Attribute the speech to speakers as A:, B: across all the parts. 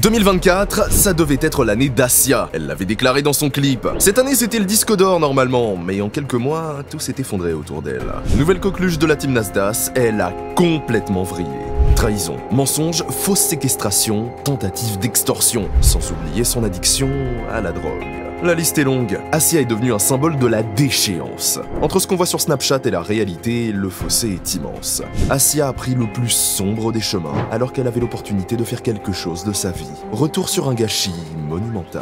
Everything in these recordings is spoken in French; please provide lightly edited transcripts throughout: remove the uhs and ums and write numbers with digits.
A: 2024, ça devait être l'année d'Assia, elle l'avait déclaré dans son clip. Cette année c'était le disque d'or normalement, mais en quelques mois, tout s'est effondré autour d'elle. Nouvelle coqueluche de la team Nasdaq, elle a complètement vrillé. Trahison, mensonge, fausse séquestration, tentative d'extorsion, sans oublier son addiction à la drogue. La liste est longue, Assia est devenue un symbole de la déchéance. Entre ce qu'on voit sur Snapchat et la réalité, le fossé est immense. Assia a pris le plus sombre des chemins, alors qu'elle avait l'opportunité de faire quelque chose de sa vie. Retour sur un gâchis monumental.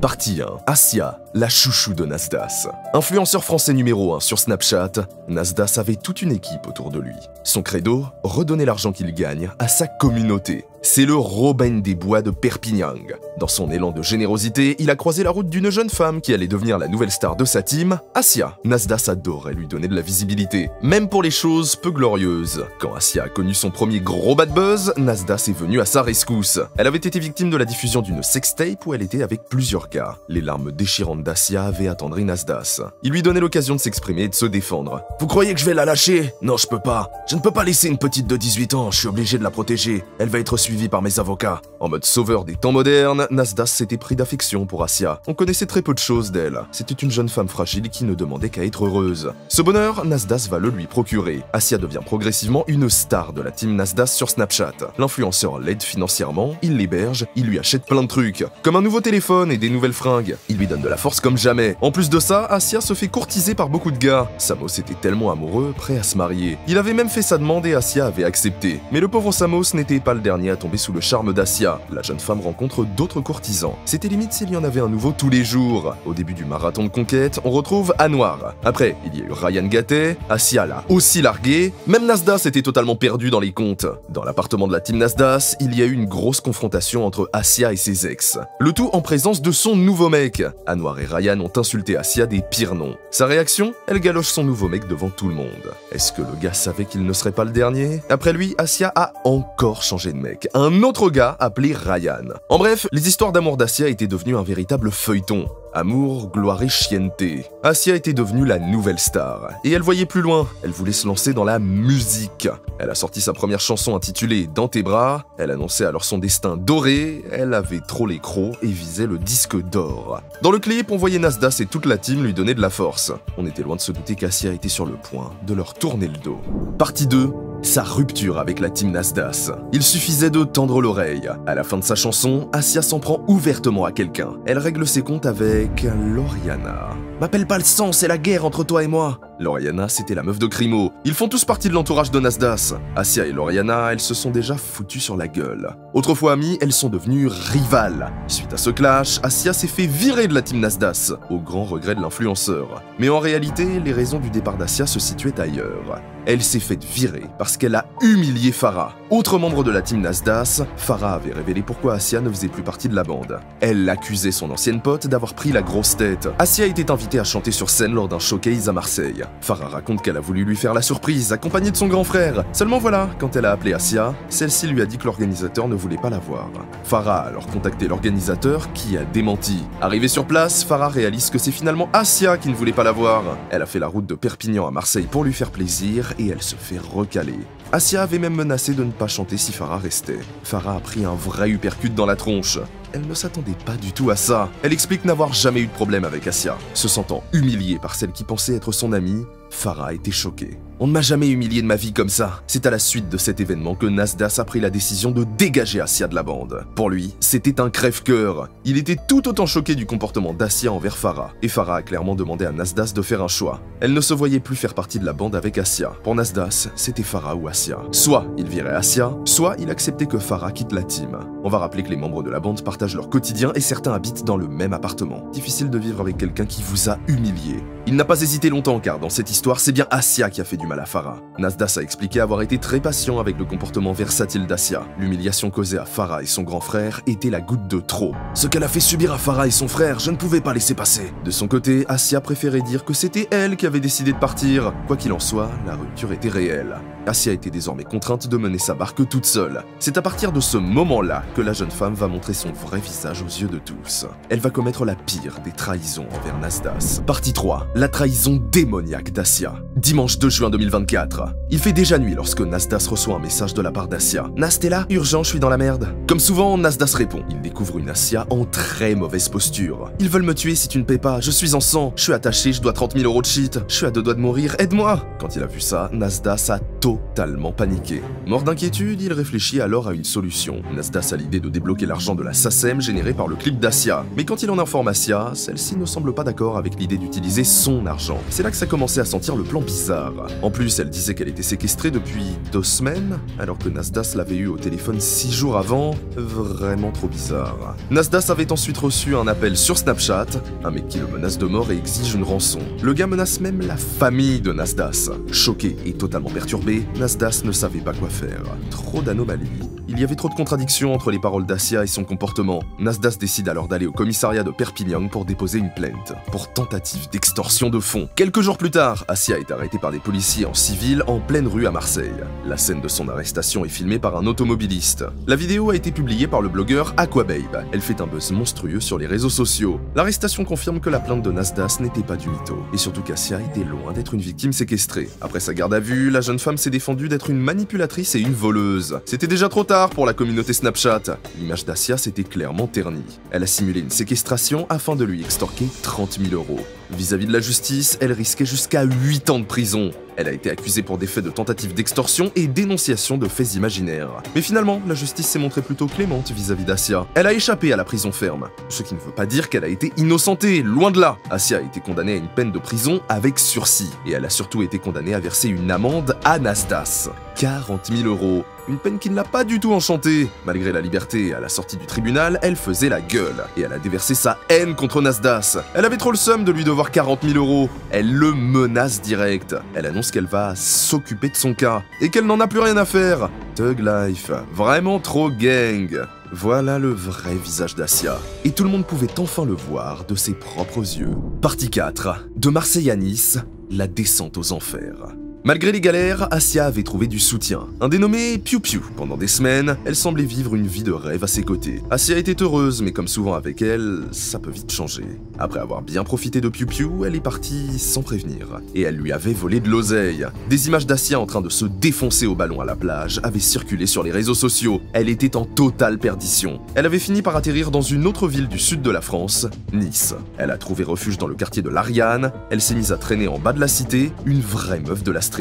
A: Partie 1. Assia, la chouchou de Nasdaq. Influenceur français numéro 1 sur Snapchat, Nasdaq avait toute une équipe autour de lui. Son credo, redonner l'argent qu'il gagne à sa communauté. C'est le Robin des Bois de Perpignan. Dans son élan de générosité, il a croisé la route d'une jeune femme qui allait devenir la nouvelle star de sa team, Assia. Nasdaq adorait lui donner de la visibilité, même pour les choses peu glorieuses. Quand Assia a connu son premier gros bad buzz, Nasdaq est venu à sa rescousse. Elle avait été victime de la diffusion d'une sextape où elle était avec plusieurs gars. Les larmes déchirantes d'Assia avaient attendri Nasdaq. Il lui donnait l'occasion de s'exprimer et de se défendre. « Vous croyez que je vais la lâcher? Non, je peux pas. Je ne peux pas laisser une petite de 18 ans, je suis obligé de la protéger. Elle va être suivie par mes avocats. » En mode sauveur des temps modernes, Nasdaq s'était pris d'affection pour Assia. On connaissait très peu de choses d'elle. C'était une jeune femme fragile qui ne demandait qu'à être heureuse. Ce bonheur, Nasdaq va le lui procurer. Assia devient progressivement une star de la team Nasdaq sur Snapchat. L'influenceur l'aide financièrement, il l'héberge, il lui achète plein de trucs, comme un nouveau téléphone et des nouvelles fringues. Il lui donne de la force comme jamais. En plus de ça, Assia se fait courtiser par beaucoup de gars. Samos était tellement amoureux, prêt à se marier. Il avait même fait sa demande et Assia avait accepté. Mais le pauvre Samos n'était pas le dernier à tomber sous le charme d'Assia. La jeune femme rencontre d'autres courtisans. C'était limite s'il y en avait un nouveau tous les jours. Au début du marathon de conquête, on retrouve Anwar. Après, il y a eu Ryan Gattet, Assia l'a aussi largué. Même Nasdaq s'était totalement perdu dans les comptes. Dans l'appartement de la team Nasdaq, il y a eu une grosse confrontation entre Assia et ses ex. Le tout en présence de son nouveau mec. Anwar et Ryan ont insulté Assia des pires noms. Sa réaction? Elle galoche son nouveau mec devant tout le monde. Est-ce que le gars savait qu'il ne serait pas le dernier? Après lui, Assia a encore changé de mec. Un autre gars appelé Ryan. En bref, les histoires d'amour d'Assia étaient devenues un véritable feuilleton. Amour, gloire et chienneté. Assia était devenue la nouvelle star. Et elle voyait plus loin, elle voulait se lancer dans la musique. Elle a sorti sa première chanson intitulée « Dans tes bras », elle annonçait alors son destin doré, elle avait trop les crocs et visait le disque d'or. Dans le clip, on voyait Nasdaq et toute la team lui donner de la force. On était loin de se douter qu'Assia était sur le point de leur tourner le dos. Partie 2. Sa rupture avec la team Nasdaq. Il suffisait de tendre l'oreille. À la fin de sa chanson, Assia s'en prend ouvertement à quelqu'un. Elle règle ses comptes avec Lauriana. « M'appelle pas le sang, c'est la guerre entre toi et moi !» Lauriana, c'était la meuf de Crimo. Ils font tous partie de l'entourage de Nasdaq. Assia et Lauriana, elles se sont déjà foutues sur la gueule. Autrefois amies, elles sont devenues rivales. Suite à ce clash, Assia s'est fait virer de la team Nasdaq, au grand regret de l'influenceur. Mais en réalité, les raisons du départ d'Assia se situaient ailleurs. Elle s'est faite virer parce qu'elle a humilié Farah. Autre membre de la team Nasdaq, Farah avait révélé pourquoi Assia ne faisait plus partie de la bande. Elle accusait son ancienne pote d'avoir pris la grosse tête. Assia était invitée à chanter sur scène lors d'un showcase à Marseille. Farah raconte qu'elle a voulu lui faire la surprise, accompagnée de son grand frère. Seulement voilà, quand elle a appelé Assia, celle-ci lui a dit que l'organisateur ne voulait pas la voir. Farah a alors contacté l'organisateur qui a démenti. Arrivée sur place, Farah réalise que c'est finalement Assia qui ne voulait pas la voir. Elle a fait la route de Perpignan à Marseille pour lui faire plaisir et elle se fait recaler. Assia avait même menacé de ne pas chanter si Farah restait. Farah a pris un vrai uppercut dans la tronche. Elle ne s'attendait pas du tout à ça. Elle explique n'avoir jamais eu de problème avec Assia. Se sentant humiliée par celle qui pensait être son amie, Farah était choquée. « On ne m'a jamais humilié de ma vie comme ça. » C'est à la suite de cet événement que Nasdaq a pris la décision de dégager Assia de la bande. Pour lui, c'était un crève-cœur. Il était tout autant choqué du comportement d'Assia envers Farah. Et Farah a clairement demandé à Nasdaq de faire un choix. Elle ne se voyait plus faire partie de la bande avec Assia. Pour Nasdaq, c'était Farah ou Assia. Soit il virait Assia, soit il acceptait que Farah quitte la team. On va rappeler que les membres de la bande partagent leur quotidien et certains habitent dans le même appartement. Difficile de vivre avec quelqu'un qui vous a humilié. Il n'a pas hésité longtemps car dans cette histoire, c'est bien Assia qui a fait du mal à Farah. Nasdaq a expliqué avoir été très patient avec le comportement versatile d'Assia. L'humiliation causée à Farah et son grand frère était la goutte de trop. Ce qu'elle a fait subir à Farah et son frère, je ne pouvais pas laisser passer. De son côté, Assia préférait dire que c'était elle qui avait décidé de partir. Quoi qu'il en soit, la rupture était réelle. Asia était désormais contrainte de mener sa barque toute seule. C'est à partir de ce moment-là que la jeune femme va montrer son vrai visage aux yeux de tous. Elle va commettre la pire des trahisons envers Nasdas. Partie 3. La trahison démoniaque d'Asia. Dimanche 2 juin 2024. Il fait déjà nuit lorsque Nasdas reçoit un message de la part d'Asia. « Nas, t'es là? Urgent, je suis dans la merde. » Comme souvent, Nasdas répond. Il découvre une Asia en très mauvaise posture. « Ils veulent me tuer si tu ne paies pas. Je suis en sang. Je suis attaché, je dois 30 000 € de shit. Je suis à 2 doigts de mourir. Aide-moi » Quand il a vu ça, Nasdas a totalement paniqué. Mort d'inquiétude, il réfléchit alors à une solution. Nasdas a l'idée de débloquer l'argent de la SACEM généré par le clip d'Asia. Mais quand il en informe Asia, celle-ci ne semble pas d'accord avec l'idée d'utiliser son argent. C'est là que ça commençait à sentir le plan bizarre. En plus, elle disait qu'elle était séquestrée depuis 2 semaines, alors que Nasdas l'avait eu au téléphone 6 jours avant. Vraiment trop bizarre. Nasdas avait ensuite reçu un appel sur Snapchat, un mec qui le menace de mort et exige une rançon. Le gars menace même la famille de Nasdas. Choqué et totalement perturbé, Nasdas ne savait pas quoi faire. Trop d'anomalies. Il y avait trop de contradictions entre les paroles d'Asia et son comportement. Nasdas décide alors d'aller au commissariat de Perpignan pour déposer une plainte pour tentative d'extorsion de fonds. Quelques jours plus tard, Asia est arrêtée par des policiers en civil en pleine rue à Marseille. La scène de son arrestation est filmée par un automobiliste. La vidéo a été publiée par le blogueur Aquababe. Elle fait un buzz monstrueux sur les réseaux sociaux. L'arrestation confirme que la plainte de Nasdas n'était pas du mytho, et surtout qu'Asia était loin d'être une victime séquestrée. Après sa garde à vue, la jeune femme s'est défendue d'être une manipulatrice et une voleuse. C'était déjà trop tard pour la communauté Snapchat. L'image d'Asia s'était clairement ternie. Elle a simulé une séquestration afin de lui extorquer 30 000 €. Vis-à-vis de la justice, elle risquait jusqu'à 8 ans de prison. Elle a été accusée pour des faits de tentative d'extorsion et dénonciation de faits imaginaires. Mais finalement, la justice s'est montrée plutôt clémente vis-à-vis d'Asia. Elle a échappé à la prison ferme, ce qui ne veut pas dire qu'elle a été innocentée, loin de là. Asia a été condamnée à une peine de prison avec sursis, et elle a surtout été condamnée à verser une amende à Nasdas. 40 000 €. Une peine qui ne l'a pas du tout enchantée. Malgré la liberté, à la sortie du tribunal, elle faisait la gueule, et elle a déversé sa haine contre Nasdas. Elle avait trop le seum de lui devoir 40 000 €. Elle le menace direct. Elle annonce qu'elle va s'occuper de son cas, et qu'elle n'en a plus rien à faire. Thug life. Vraiment trop gang. Voilà le vrai visage d'Asia. Et tout le monde pouvait enfin le voir de ses propres yeux. Partie 4. De Marseille à Nice, la descente aux enfers. Malgré les galères, Asia avait trouvé du soutien. Un dénommé Piu Piu. Pendant des semaines, elle semblait vivre une vie de rêve à ses côtés. Asia était heureuse, mais comme souvent avec elle, ça peut vite changer. Après avoir bien profité de Piu Piu, elle est partie sans prévenir. Et elle lui avait volé de l'oseille. Des images d'Asia en train de se défoncer au ballon à la plage avaient circulé sur les réseaux sociaux. Elle était en totale perdition. Elle avait fini par atterrir dans une autre ville du sud de la France, Nice. Elle a trouvé refuge dans le quartier de l'Ariane. Elle s'est mise à traîner en bas de la cité, une vraie meuf de la street.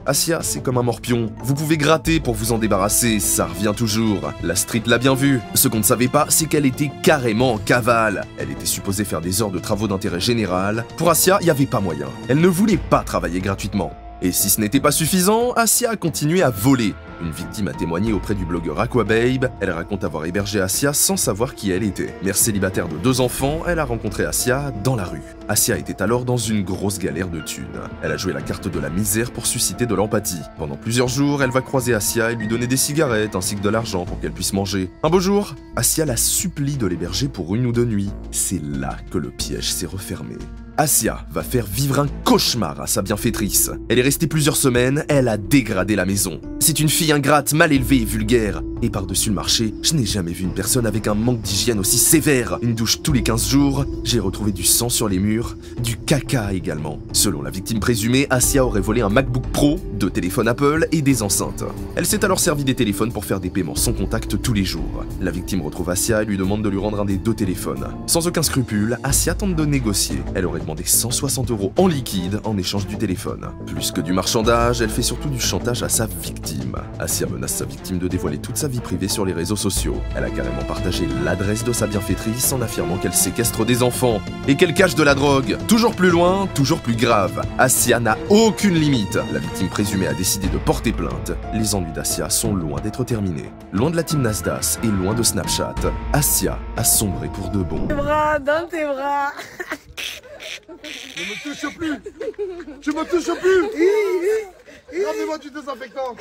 A: Asia, c'est comme un morpion. Vous pouvez gratter pour vous en débarrasser, ça revient toujours. La street l'a bien vu. Ce qu'on ne savait pas, c'est qu'elle était carrément en cavale. Elle était supposée faire des heures de travaux d'intérêt général. Pour Asia, il n'y avait pas moyen. Elle ne voulait pas travailler gratuitement. Et si ce n'était pas suffisant, Asia a continué à voler. Une victime a témoigné auprès du blogueur Aquababe. Elle raconte avoir hébergé Asia sans savoir qui elle était. Mère célibataire de 2 enfants, elle a rencontré Asia dans la rue. Asia était alors dans une grosse galère de thunes. Elle a joué la carte de la misère pour susciter de l'empathie. Pendant plusieurs jours, elle va croiser Asia et lui donner des cigarettes ainsi que de l'argent pour qu'elle puisse manger. Un beau jour, Asia la supplie de l'héberger pour 1 ou 2 nuits. C'est là que le piège s'est refermé. Asia va faire vivre un cauchemar à sa bienfaitrice. Elle est restée plusieurs semaines, elle a dégradé la maison. C'est une fille ingrate, mal élevée et vulgaire. Et par-dessus le marché, je n'ai jamais vu une personne avec un manque d'hygiène aussi sévère. Une douche tous les 15 jours, j'ai retrouvé du sang sur les murs, du caca également. Selon la victime présumée, Asia aurait volé un MacBook Pro, 2 téléphones Apple et des enceintes. Elle s'est alors servi des téléphones pour faire des paiements sans contact tous les jours. La victime retrouve Asia et lui demande de lui rendre un des 2 téléphones. Sans aucun scrupule, Asia tente de négocier. Elle aurait demandé 160 € en liquide en échange du téléphone. Plus que du marchandage, elle fait surtout du chantage à sa victime. Asia menace sa victime de dévoiler toute sa vie privée sur les réseaux sociaux. Elle a carrément partagé l'adresse de sa bienfaitrice en affirmant qu'elle séquestre des enfants et qu'elle cache de la drogue. Toujours plus loin, toujours plus grave. Asia n'a aucune limite. La victime présumée a décidé de porter plainte. Les ennuis d'Asia sont loin d'être terminés. Loin de la team Nasdas et loin de Snapchat, Asia a sombré pour de bon.
B: Tes bras, dans tes bras.
C: Ne me touche plus. Tu me touches plus. Ramenez-moi du désinfectant.